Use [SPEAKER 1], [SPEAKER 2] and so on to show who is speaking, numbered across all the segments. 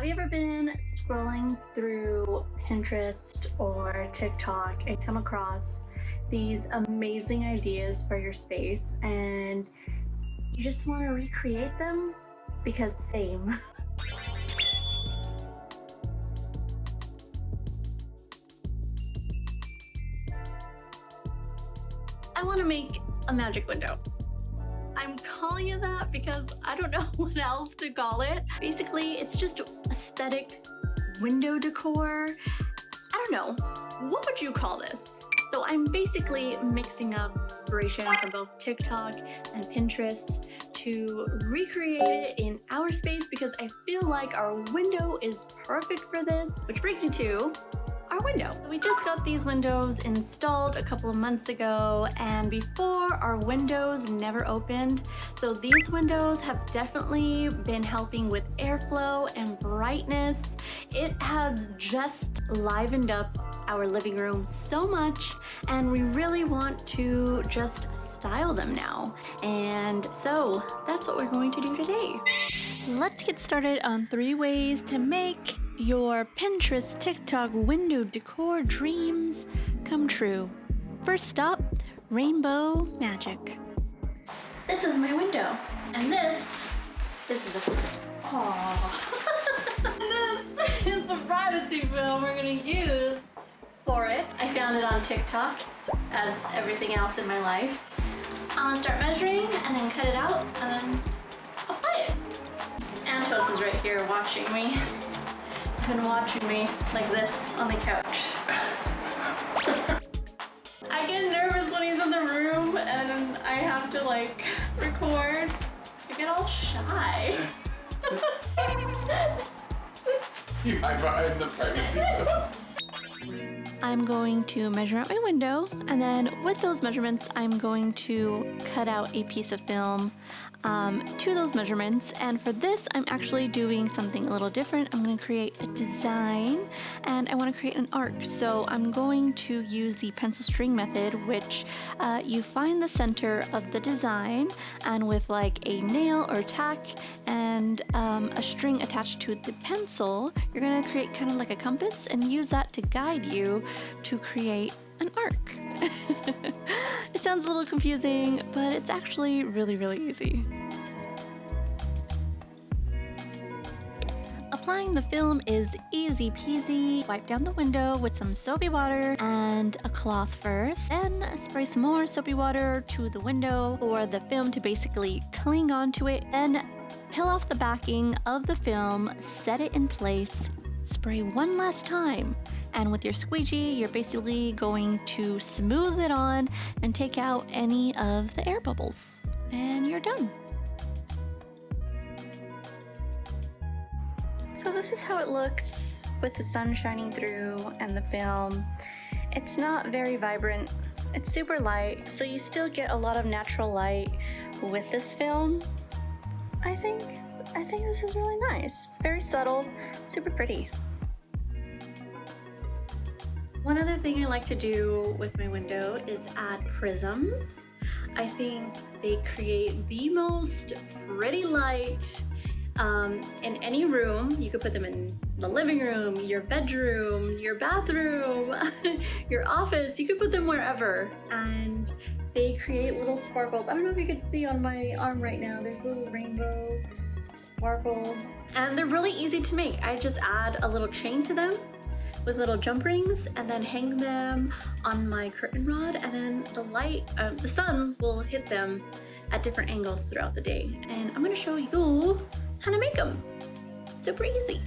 [SPEAKER 1] Have you ever been scrolling through Pinterest or TikTok and come across these amazing ideas for your space and you just want to recreate them? Because same. I want to make a magic window. I'm calling it that because I don't know what else to call it. Basically, it's just aesthetic window decor. I don't know. What would you call this? So I'm basically mixing up inspiration from both TikTok and Pinterest to recreate it in our space because I feel like our window is perfect for this, which brings me to our window. We just got these windows installed a couple of months ago, and before our windows never opened. So these windows have definitely been helping with airflow and brightness. It has just livened up our living room so much, and we really want to just style them now. And so that's what we're going to do today. Let's get started on 3 ways to make your Pinterest, TikTok window decor dreams come true. First stop, rainbow magic. This is my window, and this is the this is the privacy film we're gonna use for it. I found it on TikTok, as everything else in my life. I'm gonna start measuring and then cut it out and then apply it. Antos is right here watching me. Been watching me like this on the couch. I get nervous when he's in the room and I have to like record. I get all shy.
[SPEAKER 2] You hide behind the privacy.
[SPEAKER 1] I'm going to measure out my window, and then with those measurements I'm going to cut out a piece of film to those measurements. And for this I'm actually doing something a little different. I'm going to create a design and I want to create an arc. So I'm going to use the pencil string method, which you find the center of the design, and with like a nail or tack and a string attached to the pencil, you're going to create kind of like a compass and use that to guide you to create an arc. It sounds a little confusing, but it's actually really, really easy. Applying the film is easy peasy. Wipe down the window with some soapy water and a cloth first, then spray some more soapy water to the window for the film to basically cling onto it, then peel off the backing of the film, set it in place, spray one last time, and with your squeegee you're basically going to smooth it on and take out any of the air bubbles, and you're done. So this is how it looks with the sun shining through and the film. It's not very vibrant, it's super light, so you still get a lot of natural light with this film. I think this is really nice. It's very subtle, super pretty. One other thing I like to do with my window is add prisms. I think they create the most pretty light in any room. You could put them in the living room, your bedroom, your bathroom, your office. You could put them wherever, and they create little sparkles. I don't know if you can see on my arm right now, there's little rainbow sparkles, and they're really easy to make. I just add a little chain to them with little jump rings and then hang them on my curtain rod, and then the sun will hit them at different angles throughout the day. And I'm gonna show you how to make them. Super easy.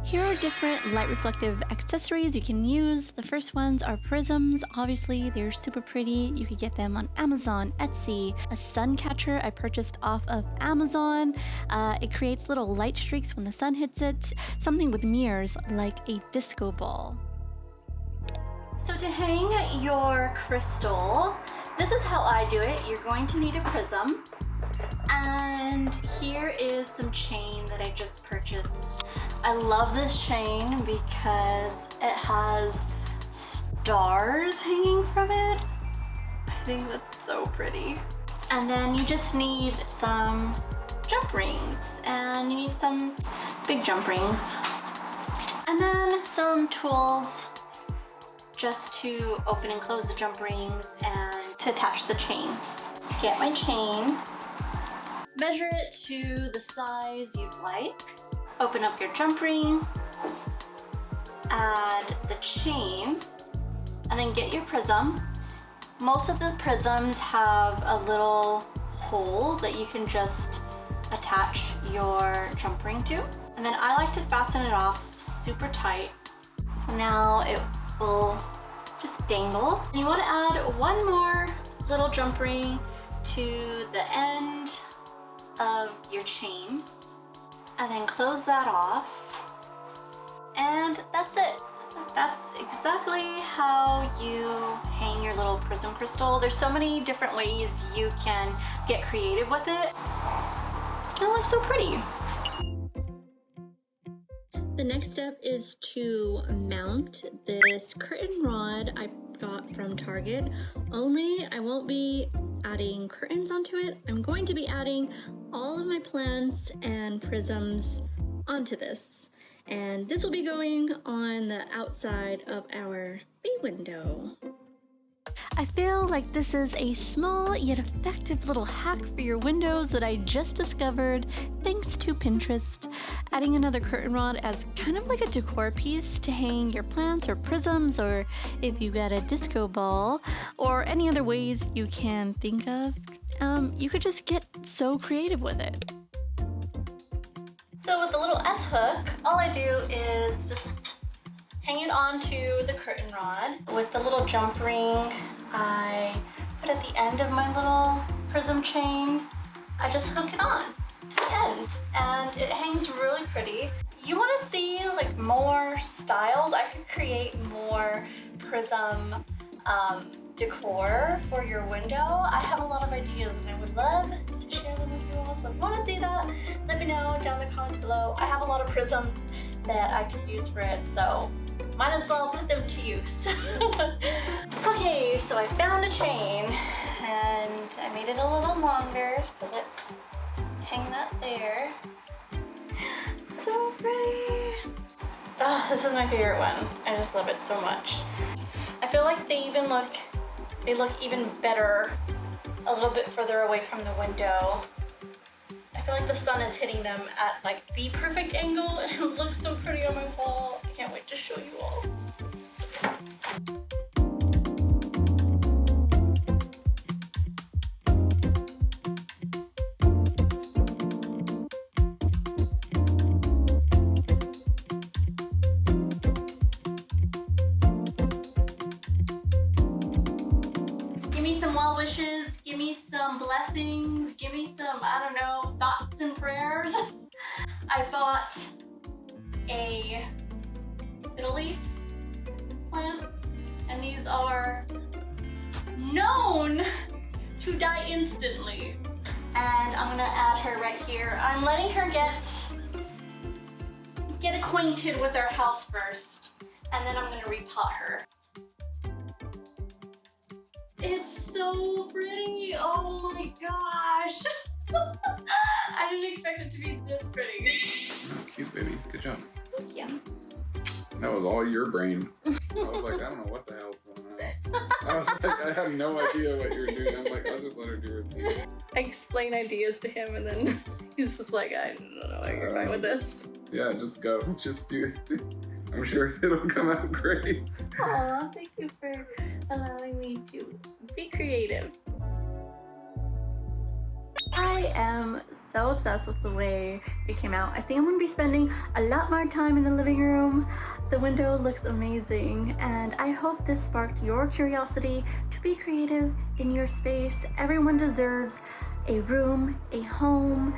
[SPEAKER 1] Here are different light reflective accessories you can use. The first ones are prisms. Obviously, they're super pretty. You could get them on Amazon, Etsy. A sun catcher I purchased off of Amazon. It creates little light streaks when the sun hits it. Something with mirrors like a disco ball. So to hang your crystal, this is how I do it. You're going to need a prism. And here is some chain that I just purchased. I love this chain because it has stars hanging from it. I think that's so pretty. And then you just need some jump rings, and you need some big jump rings. some tools just to open and close the jump rings and to attach the chain. Get my chain, measure it to the size you'd like, open up your jump ring, add the chain, and then get your prism. Most of the prisms have a little hole that you can just attach your jump ring to. And then I like to fasten it off super tight. So now it will just dangle. And you want to add one more little jump ring to the end of your chain and then close that off. And that's it. That's exactly how you hang your little prism crystal. There's so many different ways you can get creative with it. It looks so pretty. The next step is to mount this curtain rod I got from Target. Only I won't be adding curtains onto it. I'm going to be adding all of my plants and prisms onto this. And this will be going on the outside of our bay window. I feel like this is a small yet effective little hack for your windows that I just discovered thanks to Pinterest. Adding another curtain rod as kind of like a decor piece to hang your plants or prisms, or if you got a disco ball, or any other ways you can think of, you could just get so creative with it. So with the little S hook, all I do is just hang it onto the curtain rod. With the little jump ring I put at the end of my little prism chain, I just hook it on to the end and it hangs really pretty. You want to see like more styles? I could create more prism decor for your window. I have a lot of ideas and I would love to share them with you all. So if you want to see that, let me know down in the comments below. I have a lot of prisms that I could use for it, so might as well put them to use. Okay, so I found a chain and I made it a little longer, so let's hang that there. So pretty. Oh, this is my favorite one. I just love it so much. I feel like they look even better a little bit further away from the window. I feel like the sun is hitting them at like the perfect angle and it looks so pretty on my wall. I can't wait to show you all. Give me some well wishes, give me some blessings, give me some, I don't know, thoughts and prayers. I bought a fiddle leaf plant, and these are known to die instantly. And I'm gonna add her right here. I'm letting her get acquainted with our house first, and then I'm gonna repot her. It's so pretty, oh my gosh. I didn't expect it to be this pretty.
[SPEAKER 2] Oh, cute, baby. Good job.
[SPEAKER 1] Yeah.
[SPEAKER 2] That was all your brain. I was like, I don't know what the hell's going on. I was like, I have no idea what you're doing. I'm like, I'll just let her do her thing.
[SPEAKER 1] I explain ideas to him and then he's just like, I don't know, you're fine with this.
[SPEAKER 2] Yeah, just go. Just do it. I'm sure it'll come out great.
[SPEAKER 1] Aw, thank you for allowing me to be creative. I am so obsessed with the way it came out. I think I'm gonna be spending a lot more time in the living room. The window looks amazing, and I hope this sparked your curiosity to be creative in your space. Everyone deserves a room, a home,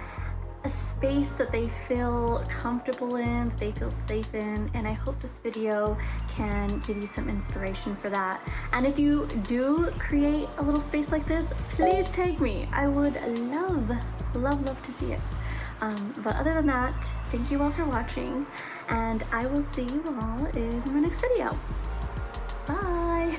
[SPEAKER 1] a space that they feel comfortable in, that they feel safe in, and I hope this video can give you some inspiration for that. And if you do create a little space like this, please tag me. I would love to see it. But other than that, thank you all for watching, and I will see you all in my next video. Bye!